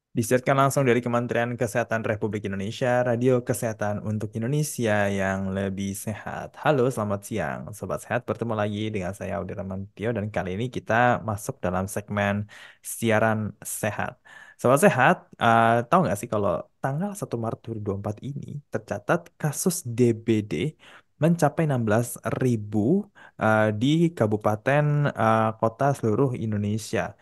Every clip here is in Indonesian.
Disiarkan langsung dari Kementerian Kesehatan Republik Indonesia, Radio Kesehatan untuk Indonesia yang lebih sehat. Halo, selamat siang, Sobat Sehat. Bertemu lagi dengan saya, Audi Ramantio, dan kali ini kita masuk dalam segmen siaran sehat. Sobat Sehat, tahu nggak sih kalau tanggal 1 Maret 2024 ini tercatat kasus DBD mencapai 16.000 di kabupaten kota seluruh Indonesia.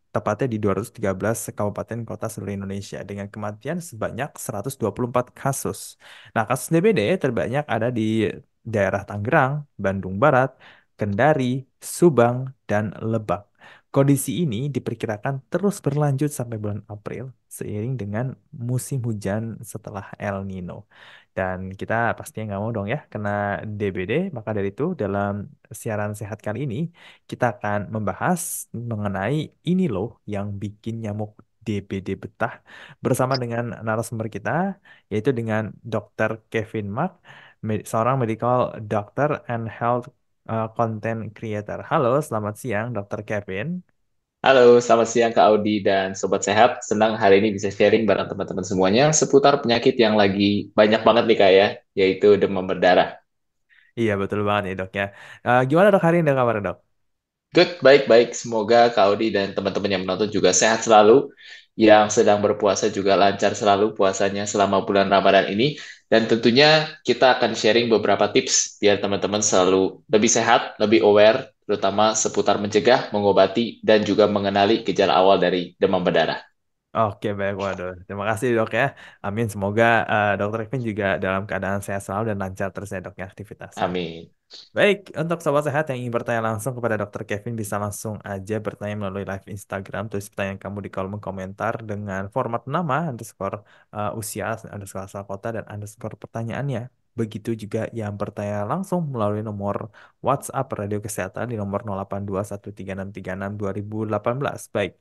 Tepatnya di 213 kabupaten kota seluruh Indonesia dengan kematian sebanyak 124 kasus. Nah, kasus DBD terbanyak ada di daerah Tangerang, Bandung Barat, Kendari, Subang, dan Lebak. Kondisi ini diperkirakan terus berlanjut sampai bulan April seiring dengan musim hujan setelah El Nino. Dan kita pastinya nggak mau dong ya kena DBD. Maka dari itu dalam siaran sehat kali ini kita akan membahas mengenai ini loh yang bikin nyamuk DBD betah bersama dengan narasumber kita yaitu dengan Dr. Kevin Mak, seorang medical doctor and health content creator. Halo, selamat siang Dr. Kevin. Halo, selamat siang Kak Audi dan Sobat Sehat. Senang hari ini bisa sharing bareng teman-teman semuanya seputar penyakit yang lagi banyak banget nih Kak ya, yaitu demam berdarah. Iya betul banget ya dok ya. Gimana dok hari ini dok kabar dok? Good, baik-baik. Semoga Kak Audi dan teman-teman yang menonton juga sehat selalu. Yang sedang berpuasa juga lancar selalu puasanya selama bulan Ramadan ini. Dan tentunya kita akan sharing beberapa tips biar teman-teman selalu lebih sehat, lebih aware, terutama seputar mencegah, mengobati, dan juga mengenali gejala awal dari demam berdarah. Oke baik, waduh. Terima kasih dok ya. Amin. Semoga Dokter Kevin juga dalam keadaan sehat selalu dan lancar terus ya dok ya aktivitasnya. Amin. Baik, untuk sobat sehat yang ingin bertanya langsung kepada Dokter Kevin bisa langsung aja bertanya melalui live Instagram. Tulis pertanyaan kamu di kolom komentar dengan format nama, underscore usia, underscore asal kota, dan underscore pertanyaannya. Begitu juga yang bertanya langsung melalui nomor WhatsApp Radio Kesehatan di nomor 082136362018. Baik,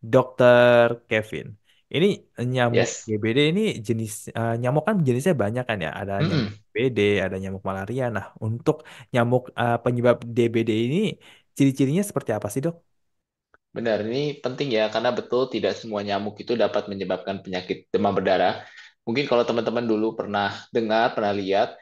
Dokter Kevin. Ini nyamuk Yes. DBD ini jenis nyamuk kan jenisnya banyak kan ya. Ada nyamuk Mm-mm. DBD, ada nyamuk malaria. Nah, untuk nyamuk penyebab DBD ini ciri-cirinya seperti apa sih, Dok? Benar, ini penting ya, karena betul tidak semua nyamuk itu dapat menyebabkan penyakit demam berdarah. Mungkin kalau teman-teman dulu pernah dengar, pernah lihat,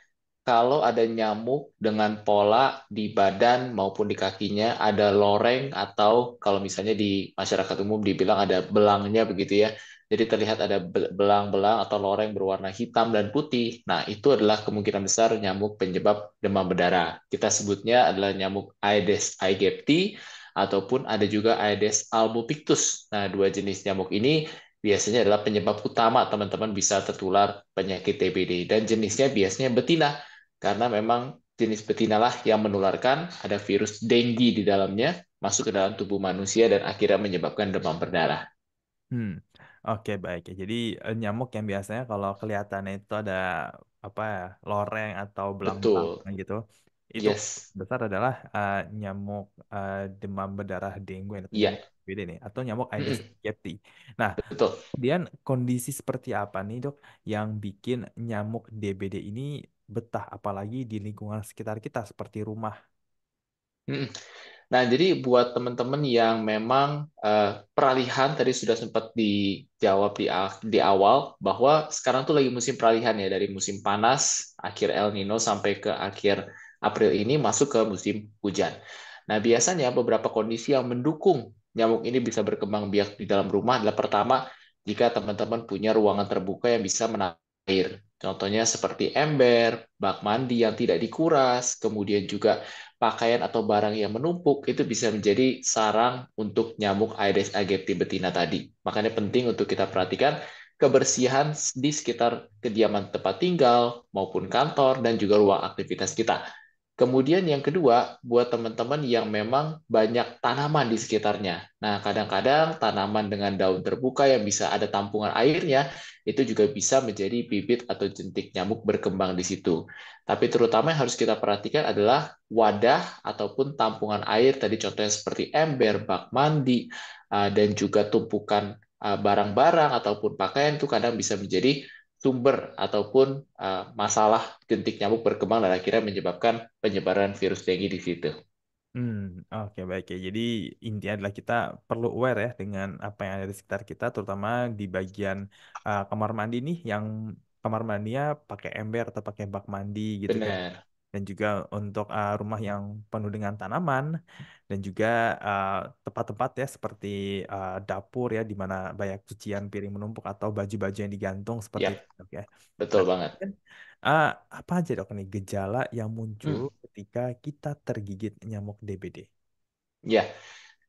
kalau ada nyamuk dengan pola di badan maupun di kakinya ada loreng atau kalau misalnya di masyarakat umum dibilang ada belangnya begitu ya. Jadi terlihat ada belang-belang atau loreng berwarna hitam dan putih. Nah, itu adalah kemungkinan besar nyamuk penyebab demam berdarah. Kita sebutnya adalah nyamuk Aedes aegypti ataupun ada juga Aedes albopictus. Nah, dua jenis nyamuk ini biasanya adalah penyebab utama teman-teman bisa tertular penyakit TBD. Dan jenisnya biasanya betina, karena memang jenis betina lah yang menularkan, ada virus dengue di dalamnya, masuk ke dalam tubuh manusia dan akhirnya menyebabkan demam berdarah. Hmm, oke baik ya. Jadi nyamuk yang biasanya kalau kelihatannya itu ada apa ya, loreng atau belang-belang Betul, gitu, itu yes. besar adalah nyamuk demam berdarah dengue atau Iya. nyamuk DBD nih, atau nyamuk Aedes Mm-mm. aegypti. Nah, Betul. kemudian kondisi seperti apa nih dok yang bikin nyamuk DBD ini betah, apalagi di lingkungan sekitar kita seperti rumah? Mm-mm. Nah, jadi buat teman-teman yang memang peralihan tadi sudah sempat dijawab di awal bahwa sekarang tuh lagi musim peralihan ya dari musim panas akhir El Nino sampai ke akhir April ini masuk ke musim hujan. Nah, biasanya beberapa kondisi yang mendukung nyamuk ini bisa berkembang biak di dalam rumah adalah pertama, jika teman-teman punya ruangan terbuka yang bisa menahan air. Contohnya seperti ember, bak mandi yang tidak dikuras, kemudian juga pakaian atau barang yang menumpuk itu bisa menjadi sarang untuk nyamuk Aedes aegypti betina tadi. Makanya penting untuk kita perhatikan kebersihan di sekitar kediaman tempat tinggal maupun kantor dan juga ruang aktivitas kita. Kemudian yang kedua, buat teman-teman yang memang banyak tanaman di sekitarnya. Nah, kadang-kadang tanaman dengan daun terbuka yang bisa ada tampungan airnya, itu juga bisa menjadi bibit atau jentik nyamuk berkembang di situ. Tapi terutama yang harus kita perhatikan adalah wadah ataupun tampungan air, tadi contohnya seperti ember, bak mandi, dan juga tumpukan barang-barang ataupun pakaian itu kadang bisa menjadi sumber ataupun masalah jentik nyamuk berkembang dan akhirnya menyebabkan penyebaran virus dengue di situ. Hmm, oke baik ya. Jadi intinya adalah kita perlu aware ya dengan apa yang ada di sekitar kita, terutama di bagian kamar mandi nih, yang kamar mandinya pakai ember atau pakai bak mandi gitu kan. Benar. Dan juga untuk rumah yang penuh dengan tanaman dan juga uh, tempat-tempat ya seperti dapur ya di mana banyak cucian piring menumpuk atau baju-baju yang digantung seperti Ya, itu dok ya. betul Nah, banget. kan, uh, apa aja dok nih gejala yang muncul Hmm, ketika kita tergigit nyamuk DBD? ya.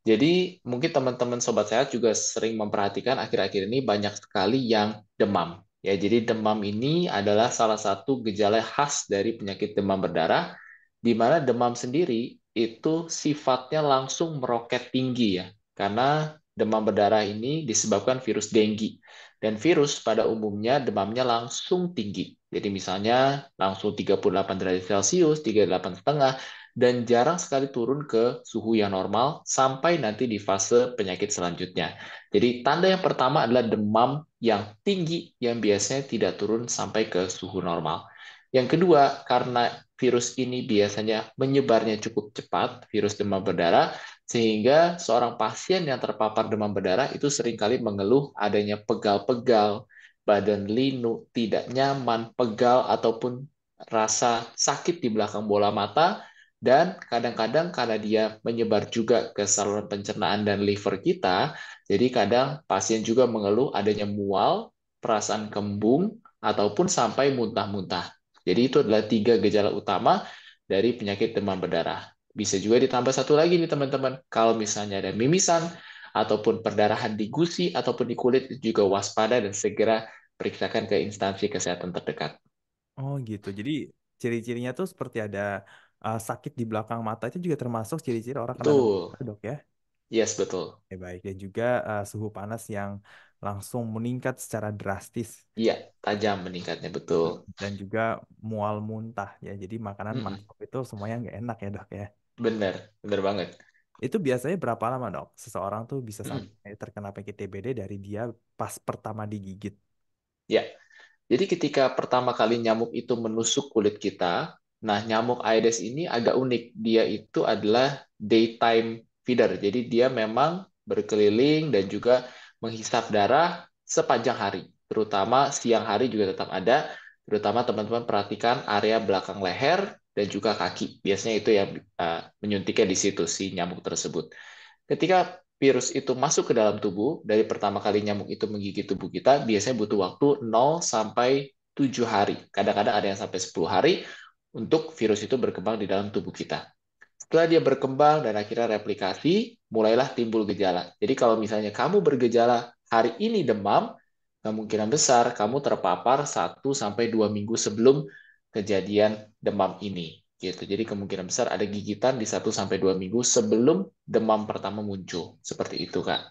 Jadi mungkin teman-teman sobat sehat juga sering memperhatikan akhir-akhir ini banyak sekali yang demam. Ya, jadi demam ini adalah salah satu gejala khas dari penyakit demam berdarah, di mana demam sendiri itu sifatnya langsung meroket tinggi ya, karena demam berdarah ini disebabkan virus dengue. Dan virus pada umumnya demamnya langsung tinggi. Jadi misalnya langsung 38 derajat Celcius, 38,5, dan jarang sekali turun ke suhu yang normal sampai nanti di fase penyakit selanjutnya. Jadi tanda yang pertama adalah demam yang tinggi yang biasanya tidak turun sampai ke suhu normal. Yang kedua, karena virus ini biasanya menyebarnya cukup cepat, virus demam berdarah, sehingga seorang pasien yang terpapar demam berdarah itu seringkali mengeluh adanya pegal-pegal, badan linu, tidak nyaman, pegal, ataupun rasa sakit di belakang bola mata, dan kadang-kadang karena dia menyebar juga ke saluran pencernaan dan liver kita, jadi kadang pasien juga mengeluh adanya mual, perasaan kembung, ataupun sampai muntah-muntah. Jadi itu adalah tiga gejala utama dari penyakit demam berdarah. Bisa juga ditambah satu lagi nih teman-teman, kalau misalnya ada mimisan, ataupun perdarahan di gusi, ataupun di kulit, juga waspada dan segera periksakan ke instansi kesehatan terdekat. Oh gitu. Jadi ciri-cirinya tuh seperti ada sakit di belakang mata itu juga termasuk ciri-ciri orang kena demam Betul. berdarah, dok ya. Yes, betul. Oke, baik. Dan juga suhu panas yang langsung meningkat secara drastis. Iya, tajam meningkatnya, betul. Dan juga mual muntah ya. Jadi makanan Mm-mm. masuk itu semuanya nggak enak ya dok ya. Bener, bener banget. Itu biasanya berapa lama dok? Seseorang tuh bisa Mm-mm. sampai terkena penyakit TBD dari dia pas pertama digigit. Ya, jadi ketika pertama kali nyamuk itu menusuk kulit kita, nah nyamuk Aedes ini agak unik. Dia itu adalah daytime feeder. Jadi dia memang berkeliling dan juga menghisap darah sepanjang hari. Terutama siang hari juga tetap ada. Terutama teman-teman perhatikan area belakang leher dan juga kaki. Biasanya itu yang menyuntiknya di situ si nyamuk tersebut. Ketika virus itu masuk ke dalam tubuh, dari pertama kali nyamuk itu menggigit tubuh kita, biasanya butuh waktu 0 sampai 7 hari. Kadang-kadang ada yang sampai 10 hari untuk virus itu berkembang di dalam tubuh kita. Setelah dia berkembang dan akhirnya replikasi, mulailah timbul gejala. Jadi kalau misalnya kamu bergejala hari ini demam, kemungkinan besar kamu terpapar 1 sampai 2 minggu sebelum kejadian demam ini. Gitu. Jadi kemungkinan besar ada gigitan di 1 sampai 2 minggu sebelum demam pertama muncul. Seperti itu, Kak.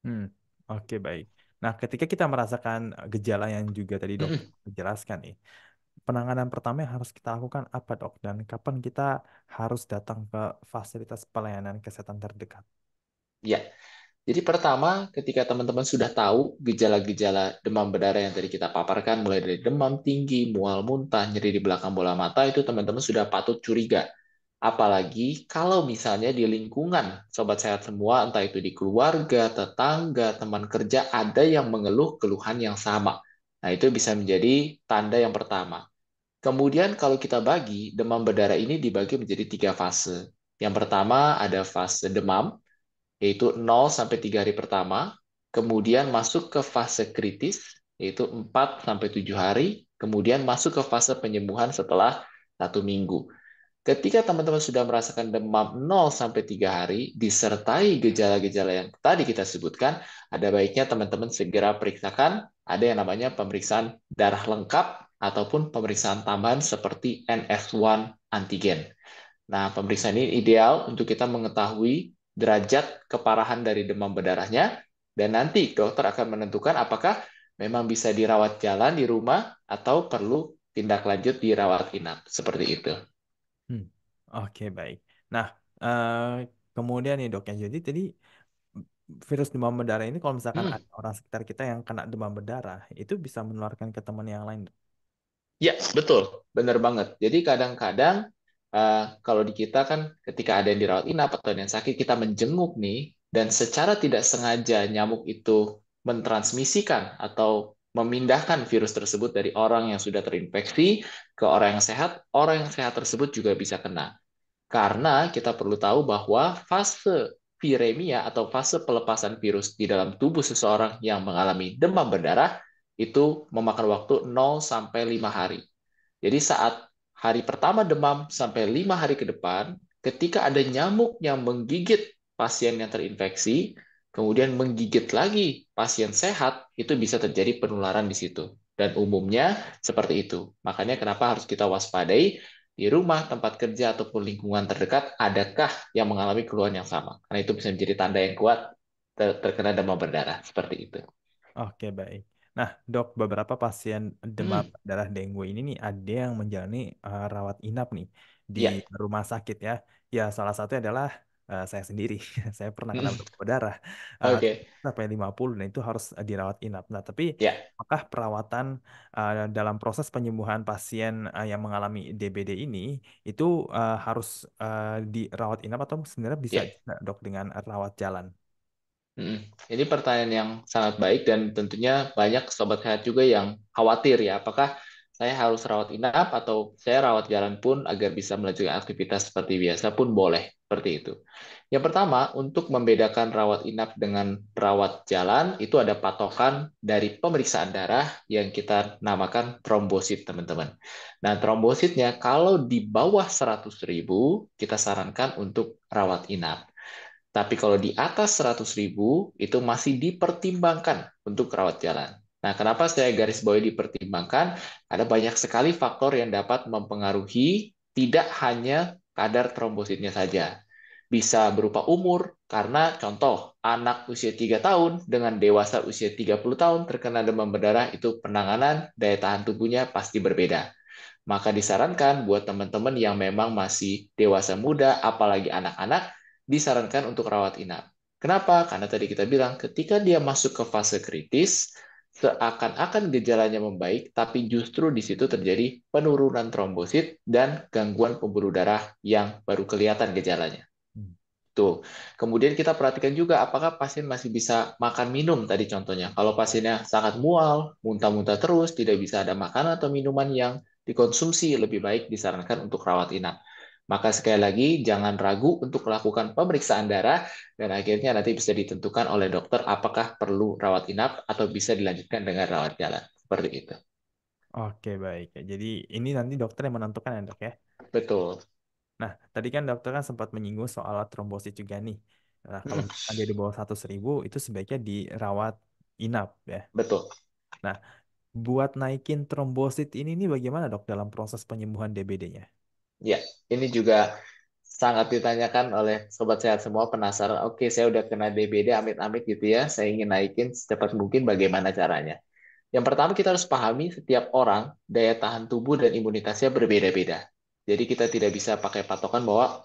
Hmm, oke baik. Nah, ketika kita merasakan gejala yang juga tadi dokter jelaskan nih, penanganan pertama yang harus kita lakukan apa dok? Dan kapan kita harus datang ke fasilitas pelayanan kesehatan terdekat? Ya, jadi pertama, ketika teman-teman sudah tahu gejala-gejala demam berdarah yang tadi kita paparkan, mulai dari demam tinggi, mual muntah, nyeri di belakang bola mata, itu teman-teman sudah patut curiga. Apalagi kalau misalnya di lingkungan sobat sehat semua, entah itu di keluarga, tetangga, teman kerja, ada yang mengeluh keluhan yang sama. Nah, itu bisa menjadi tanda yang pertama. Kemudian kalau kita bagi, demam berdarah ini dibagi menjadi 3 fase. Yang pertama ada fase demam, yaitu 0 sampai 3 hari pertama, kemudian masuk ke fase kritis, yaitu 4 sampai 7 hari, kemudian masuk ke fase penyembuhan setelah 1 minggu. Ketika teman-teman sudah merasakan demam 0 sampai 3 hari, disertai gejala-gejala yang tadi kita sebutkan, ada baiknya teman-teman segera periksakan, ada yang namanya pemeriksaan darah lengkap, ataupun pemeriksaan tambahan seperti NS1 antigen. Nah, pemeriksaan ini ideal untuk kita mengetahui derajat keparahan dari demam berdarahnya, dan nanti dokter akan menentukan apakah memang bisa dirawat jalan di rumah atau perlu tindak lanjut dirawat inap. Seperti itu. Hmm, oke baik. Nah, eh, kemudian nih dok, yang jadi tadi virus demam berdarah ini kalau misalkan Hmm. ada orang sekitar kita yang kena demam berdarah, itu bisa menularkan ke teman yang lain. Dok. Ya, betul. Benar banget. Jadi kadang-kadang kalau di kita kan ketika ada yang dirawat inap atau ada yang sakit, kita menjenguk nih, dan secara tidak sengaja nyamuk itu mentransmisikan atau memindahkan virus tersebut dari orang yang sudah terinfeksi ke orang yang sehat tersebut juga bisa kena. Karena kita perlu tahu bahwa fase viremia atau fase pelepasan virus di dalam tubuh seseorang yang mengalami demam berdarah itu memakan waktu 0 sampai 5 hari. Jadi saat hari pertama demam sampai 5 hari ke depan, ketika ada nyamuk yang menggigit pasien yang terinfeksi, kemudian menggigit lagi pasien sehat, itu bisa terjadi penularan di situ. Dan umumnya seperti itu. Makanya kenapa harus kita waspadai di rumah, tempat kerja, ataupun lingkungan terdekat, adakah yang mengalami keluhan yang sama? Karena itu bisa menjadi tanda yang kuat terkena demam berdarah. Seperti itu. Oke, baik. Nah, dok, beberapa pasien demam Hmm, darah dengue ini nih ada yang menjalani rawat inap nih di ya, rumah sakit ya. Ya, salah satu adalah saya sendiri. Saya pernah kena hmm, demam berdarah oke, sampai 50 dan itu harus dirawat inap. Nah, tapi ya, apakah perawatan dalam proses penyembuhan pasien yang mengalami DBD ini itu harus dirawat inap atau sebenarnya bisa ya. juga, dok, dengan rawat jalan? Ini pertanyaan yang sangat baik dan tentunya banyak sobat sehat juga yang khawatir ya, apakah saya harus rawat inap atau saya rawat jalan pun agar bisa melanjutkan aktivitas seperti biasa pun boleh, seperti itu. Yang pertama, untuk membedakan rawat inap dengan rawat jalan, itu ada patokan dari pemeriksaan darah yang kita namakan trombosit, teman-teman. Nah, trombositnya kalau di bawah 100.000, kita sarankan untuk rawat inap. Tapi kalau di atas 100.000 itu masih dipertimbangkan untuk rawat jalan. Nah, kenapa saya garis bawahi dipertimbangkan? Ada banyak sekali faktor yang dapat mempengaruhi tidak hanya kadar trombositnya saja. Bisa berupa umur, karena contoh, anak usia 3 tahun dengan dewasa usia 30 tahun terkena demam berdarah itu penanganan daya tahan tubuhnya pasti berbeda. Maka disarankan buat teman-teman yang memang masih dewasa muda, apalagi anak-anak, disarankan untuk rawat inap. Kenapa? Karena tadi kita bilang, ketika dia masuk ke fase kritis, seakan-akan gejalanya membaik, tapi justru di situ terjadi penurunan trombosit dan gangguan pembuluh darah yang baru kelihatan gejalanya. Hmm. Tuh. Kemudian kita perhatikan juga apakah pasien masih bisa makan minum tadi contohnya. Kalau pasiennya sangat mual, muntah-muntah terus, tidak bisa ada makanan atau minuman yang dikonsumsi, lebih baik disarankan untuk rawat inap. Maka sekali lagi jangan ragu untuk melakukan pemeriksaan darah dan akhirnya nanti bisa ditentukan oleh dokter apakah perlu rawat inap atau bisa dilanjutkan dengan rawat jalan. Seperti itu. Oke, baik. Jadi ini nanti dokter yang menentukan ya, dok ya. Betul. Nah, tadi kan dokter kan sempat menyinggung soal trombosit juga nih. Nah, kalau Hmm, misalkan dia di bawah 100.000 itu sebaiknya dirawat inap ya. betul. Nah, buat naikin trombosit ini nih bagaimana, dok, dalam proses penyembuhan DBD-nya? Ya, ini juga sangat ditanyakan oleh sobat sehat semua penasaran. Oke, saya udah kena DBD amit-amit gitu ya. Saya ingin naikin secepat mungkin bagaimana caranya. Yang pertama kita harus pahami setiap orang daya tahan tubuh dan imunitasnya berbeda-beda. Jadi kita tidak bisa pakai patokan bahwa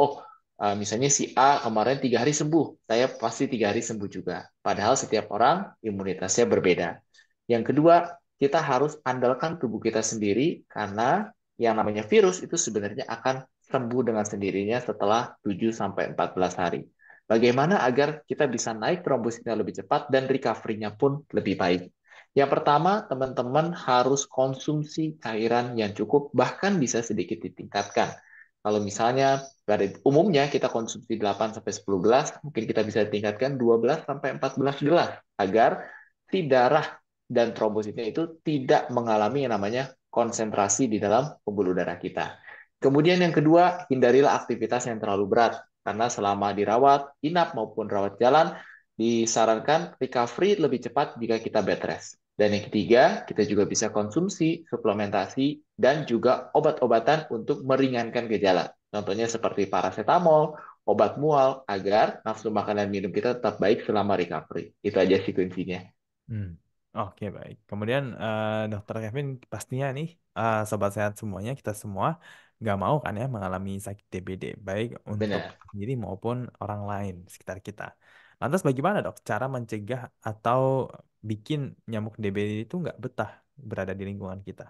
misalnya si A kemarin 3 hari sembuh, saya pasti 3 hari sembuh juga. Padahal setiap orang imunitasnya berbeda. Yang kedua, kita harus andalkan tubuh kita sendiri karena yang namanya virus itu sebenarnya akan sembuh dengan sendirinya setelah 7 sampai 14 hari. Bagaimana agar kita bisa naik trombositnya lebih cepat dan recovery-nya pun lebih baik? Yang pertama, teman-teman harus konsumsi cairan yang cukup, bahkan bisa sedikit ditingkatkan. Kalau misalnya pada umumnya kita konsumsi 8 sampai 10 gelas, mungkin kita bisa tingkatkan 12 sampai 14 gelas agar si darah dan trombositnya itu tidak mengalami yang namanya konsentrasi di dalam pembuluh darah kita. Kemudian yang kedua, hindarilah aktivitas yang terlalu berat karena selama dirawat inap maupun rawat jalan disarankan recovery lebih cepat jika kita bed rest. Dan yang ketiga, kita juga bisa konsumsi, suplementasi, dan juga obat-obatan untuk meringankan gejala. Contohnya seperti paracetamol, obat mual, agar nafsu makan dan minum kita tetap baik selama recovery. Itu aja sih kuncinya. Hmm. Oke, baik. Kemudian dokter Kevin pastinya nih sobat sehat semuanya, kita semua nggak mau kan ya mengalami sakit DBD, baik untuk Benar. sendiri maupun orang lain di sekitar kita. Lantas bagaimana, dok, cara mencegah atau bikin nyamuk DBD itu nggak betah berada di lingkungan kita?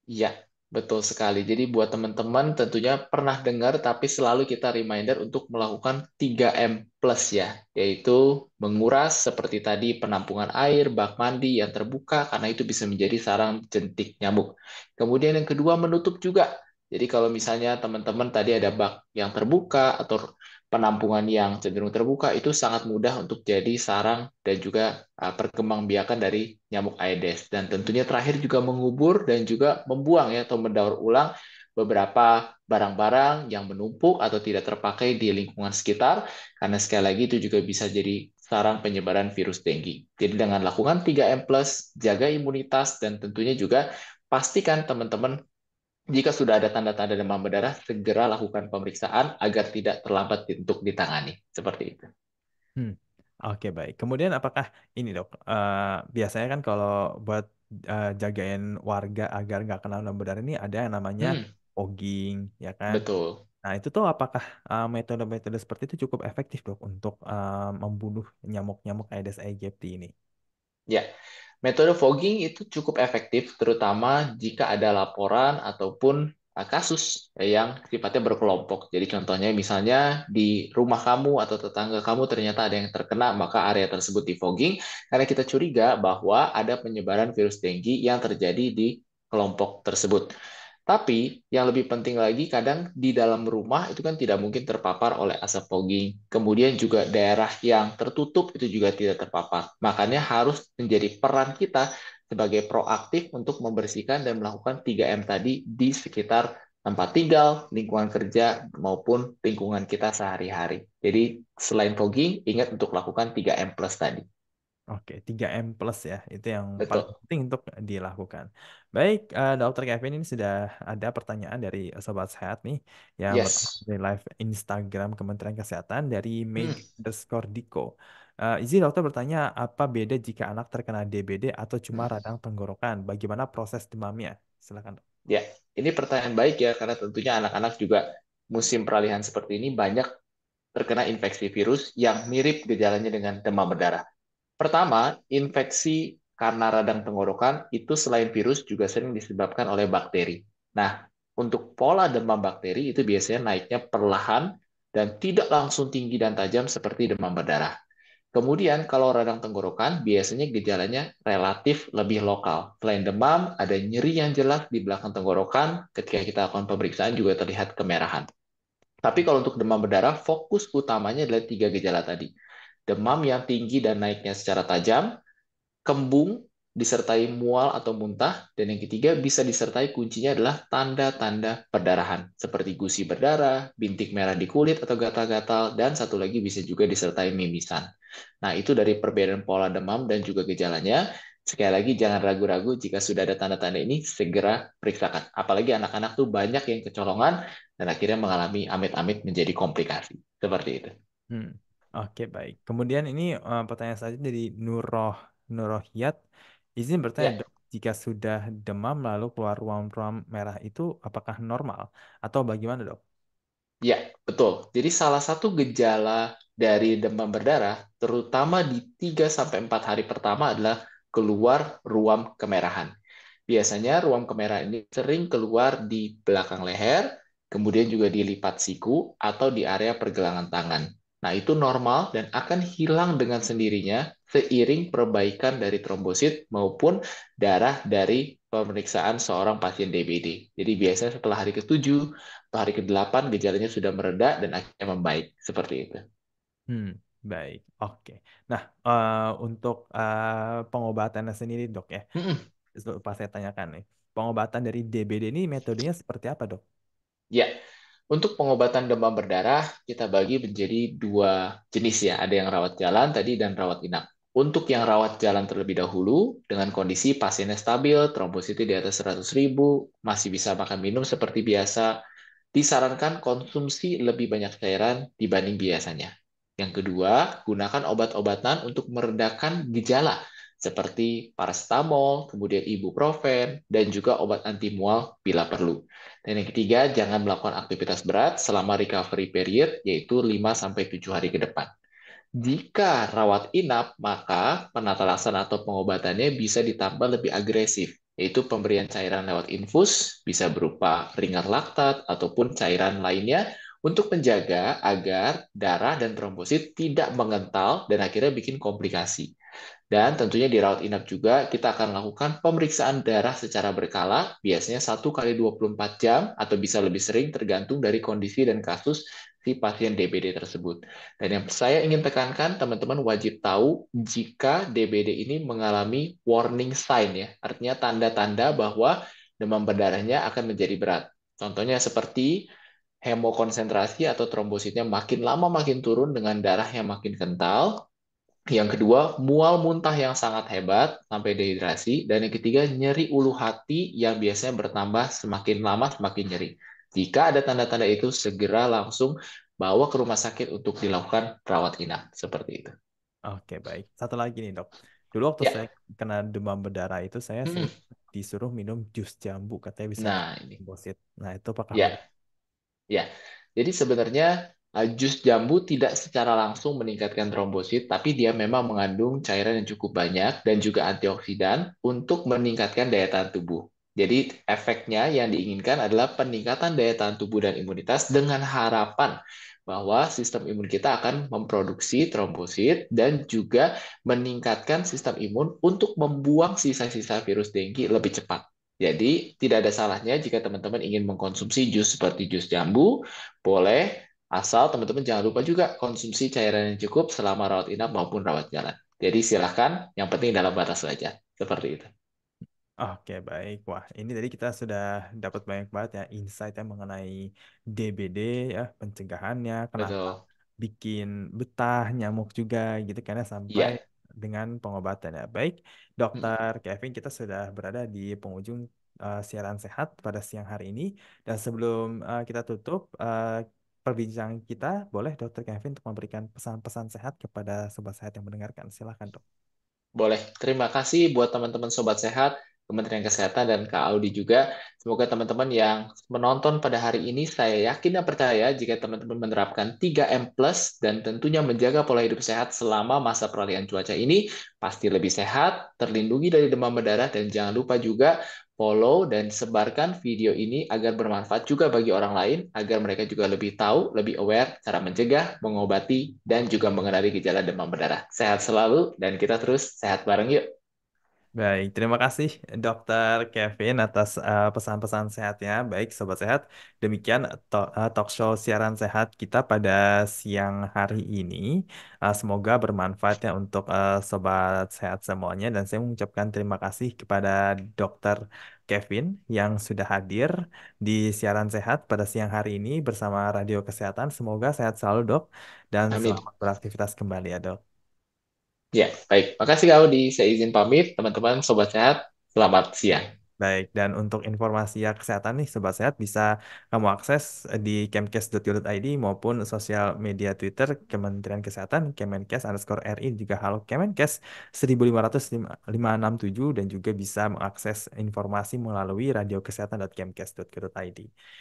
Iya. Betul sekali. Jadi buat teman-teman tentunya pernah dengar tapi selalu kita reminder untuk melakukan 3M plus ya, yaitu menguras seperti tadi penampungan air, bak mandi yang terbuka karena itu bisa menjadi sarang jentik nyamuk. Kemudian yang kedua menutup juga. Jadi kalau misalnya teman-teman tadi ada bak yang terbuka atau penampungan yang cenderung terbuka itu sangat mudah untuk jadi sarang dan juga perkembangbiakan dari nyamuk Aedes. Dan tentunya terakhir juga mengubur dan juga membuang ya atau mendaur ulang beberapa barang-barang yang menumpuk atau tidak terpakai di lingkungan sekitar karena sekali lagi itu juga bisa jadi sarang penyebaran virus dengue. Jadi dengan lakukan 3M+, jaga imunitas dan tentunya juga pastikan teman-teman jika sudah ada tanda-tanda demam berdarah, segera lakukan pemeriksaan agar tidak terlambat untuk ditangani. Seperti itu. Hmm. Oke, baik. Kemudian apakah ini dok, biasanya kan kalau buat jagain warga agar nggak kena demam berdarah ini ada yang namanya Hmm, fogging, ya kan? betul. Nah, itu tuh apakah metode-metode seperti itu cukup efektif dok untuk membunuh nyamuk-nyamuk Aedes aegypti ini? Ya, metode fogging itu cukup efektif, terutama jika ada laporan ataupun kasus yang sifatnya berkelompok. Jadi contohnya misalnya di rumah kamu atau tetangga kamu ternyata ada yang terkena, maka area tersebut di fogging karena kita curiga bahwa ada penyebaran virus dengue yang terjadi di kelompok tersebut. Tapi yang lebih penting lagi, kadang di dalam rumah itu kan tidak mungkin terpapar oleh asap fogging. Kemudian juga daerah yang tertutup itu juga tidak terpapar. Makanya harus menjadi peran kita sebagai proaktif untuk membersihkan dan melakukan 3M tadi di sekitar tempat tinggal, lingkungan kerja, maupun lingkungan kita sehari-hari. Jadi selain fogging, ingat untuk lakukan 3M plus tadi. Oke, 3M plus ya, itu yang paling Betul. penting untuk dilakukan. Baik, Dokter Kevin ini sudah ada pertanyaan dari Sobat Sehat nih, yang pertama Yes. dari live Instagram Kementerian Kesehatan dari Hmm. Meg_Diko. Izin dokter bertanya, apa beda jika anak terkena DBD atau cuma radang tenggorokan? Bagaimana proses demamnya? Silakan, Dok. Ya, ini pertanyaan baik ya, karena tentunya anak-anak juga musim peralihan seperti ini banyak terkena infeksi virus yang mirip gejalanya dengan demam berdarah. Pertama, infeksi karena radang tenggorokan itu selain virus juga sering disebabkan oleh bakteri. Nah, untuk pola demam bakteri itu biasanya naiknya perlahan dan tidak langsung tinggi dan tajam seperti demam berdarah. Kemudian kalau radang tenggorokan biasanya gejalanya relatif lebih lokal. Selain demam, ada nyeri yang jelas di belakang tenggorokan. Ketika kita lakukan pemeriksaan juga terlihat kemerahan. Tapi kalau untuk demam berdarah, fokus utamanya adalah tiga gejala tadi. Demam yang tinggi dan naiknya secara tajam, kembung disertai mual atau muntah, dan yang ketiga bisa disertai kuncinya adalah tanda-tanda perdarahan, seperti gusi berdarah, bintik merah di kulit atau gatal-gatal, dan satu lagi bisa juga disertai mimisan. Nah, itu dari perbedaan pola demam dan juga gejalanya. Sekali lagi, jangan ragu-ragu jika sudah ada tanda-tanda ini, segera periksakan. Apalagi anak-anak tuh banyak yang kecolongan dan akhirnya mengalami amit-amit menjadi komplikasi. Seperti itu. Hmm. Oke, baik. Kemudian ini pertanyaan selanjutnya dari Nurohiat. Izin bertanya, Ya, dok, jika sudah demam lalu keluar ruam-ruam merah itu apakah normal atau bagaimana, dok? ya, betul. Jadi salah satu gejala dari demam berdarah, terutama di 3 sampai 4 hari pertama adalah keluar ruam kemerahan. Biasanya ruam kemerahan ini sering keluar di belakang leher, kemudian juga di lipat siku atau di area pergelangan tangan. Nah, itu normal dan akan hilang dengan sendirinya seiring perbaikan dari trombosit maupun darah dari pemeriksaan seorang pasien DBD. Jadi biasanya setelah hari ke-7 atau hari ke-8 gejalanya sudah mereda dan akhirnya membaik. Seperti itu. Hmm, baik. Oke. Nah, untuk pengobatannya sendiri, dok ya, Mm-mm. pas saya tanyakan nih, pengobatan dari DBD ini metodenya seperti apa, dok? Ya, untuk pengobatan demam berdarah kita bagi menjadi dua jenis ya. Ada yang rawat jalan tadi dan rawat inap. Untuk yang rawat jalan terlebih dahulu, dengan kondisi pasiennya stabil, trombositnya di atas 100.000, masih bisa makan minum seperti biasa, disarankan konsumsi lebih banyak cairan dibanding biasanya. Yang kedua, gunakan obat-obatan untuk meredakan gejala seperti paracetamol, kemudian ibuprofen, dan juga obat anti mual bila perlu. Dan yang ketiga, jangan melakukan aktivitas berat selama recovery period, yaitu 5-7 hari ke depan. Jika rawat inap, maka penata laksana atau pengobatannya bisa ditambah lebih agresif. yaitu pemberian cairan lewat infus, bisa berupa ringan laktat ataupun cairan lainnya untuk menjaga agar darah dan trombosit tidak mengental dan akhirnya bikin komplikasi. Dan tentunya di rawat inap juga kita akan lakukan pemeriksaan darah secara berkala, biasanya 1 kali 24 jam atau bisa lebih sering tergantung dari kondisi dan kasus si pasien DBD tersebut. Dan yang saya ingin tekankan, teman-teman wajib tahu jika DBD ini mengalami warning sign ya, artinya tanda-tanda bahwa demam berdarahnya akan menjadi berat. Contohnya seperti hemokonsentrasi atau trombositnya makin lama makin turun dengan darah yang makin kental, yang kedua, mual muntah yang sangat hebat sampai dehidrasi. Dan yang ketiga, nyeri ulu hati yang biasanya bertambah semakin lama semakin nyeri. Jika ada tanda-tanda itu, segera langsung bawa ke rumah sakit untuk dilakukan rawat inap. Seperti itu. Oke, baik. Satu lagi nih, Dok. Dulu waktu Ya, saya kena demam berdarah itu saya hmm, sering disuruh minum jus jambu, katanya bisa nah menurunkan ini. trombosit. Nah, itu apakah Ya, benar? ya. Jadi sebenarnya jus jambu tidak secara langsung meningkatkan trombosit, tapi dia memang mengandung cairan yang cukup banyak dan juga antioksidan untuk meningkatkan daya tahan tubuh. Jadi efeknya yang diinginkan adalah peningkatan daya tahan tubuh dan imunitas dengan harapan bahwa sistem imun kita akan memproduksi trombosit dan juga meningkatkan sistem imun untuk membuang sisa-sisa virus dengki lebih cepat. Jadi, tidak ada salahnya jika teman-teman ingin mengkonsumsi jus seperti jus jambu, boleh, asal teman-teman jangan lupa juga konsumsi cairan yang cukup selama rawat inap maupun rawat jalan. Jadi silahkan, yang penting dalam batas wajar. Seperti itu. Oke, baik. Wah, ini tadi kita sudah dapat banyak banget ya insight yang mengenai DBD ya, pencegahannya, kenapa Betul. bikin betah, nyamuk juga gitu karena sampai Iya. dengan pengobatannya. Baik, Dokter Kevin, kita sudah berada di penghujung siaran sehat pada siang hari ini dan sebelum kita tutup perbincangan kita, boleh Dokter Kevin untuk memberikan pesan-pesan sehat kepada sobat sehat yang mendengarkan. Silakan, Dok. Boleh. Terima kasih buat teman-teman Sobat Sehat, Kementerian Kesehatan, dan Kak Audi juga. Semoga teman-teman yang menonton pada hari ini, saya yakin dan percaya jika teman-teman menerapkan 3M Plus dan tentunya menjaga pola hidup sehat selama masa peralihan cuaca ini, pasti lebih sehat, terlindungi dari demam berdarah, dan jangan lupa juga follow dan sebarkan video ini agar bermanfaat juga bagi orang lain, agar mereka juga lebih tahu, lebih aware cara mencegah, mengobati, dan juga mengenali gejala demam berdarah. Sehat selalu, dan kita terus sehat bareng yuk. Baik, terima kasih Dokter Kevin atas pesan-pesan sehatnya. Baik, Sobat Sehat, demikian talk show siaran sehat kita pada siang hari ini. Semoga bermanfaat ya untuk Sobat Sehat semuanya. Dan saya mengucapkan terima kasih kepada Dokter Kevin yang sudah hadir di siaran sehat pada siang hari ini bersama Radio Kesehatan. Semoga sehat selalu, Dok, dan Amin. selamat beraktivitas kembali ya, Dok. Ya, baik. Makasih Kak Audi. Saya izin pamit, teman-teman, sobat sehat. Selamat siang. Baik, dan untuk informasi ya kesehatan nih Sobat Sehat bisa kamu akses di kemkes.go.id maupun sosial media Twitter Kementerian Kesehatan Kemenkes_RI juga Halo Kemenkes 15567 dan juga bisa mengakses informasi melalui radiokesehatan.kemkes.go.id.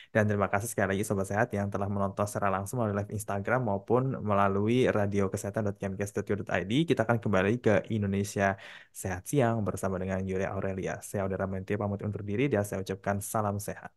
Dan terima kasih sekali lagi Sobat Sehat yang telah menonton secara langsung melalui live Instagram maupun melalui radiokesehatan.kemkes.go.id. Kita akan kembali ke Indonesia Sehat Siang bersama dengan Yuri Aurelia. Saya Audara Mente pamit undur diri dan saya ucapkan salam sehat.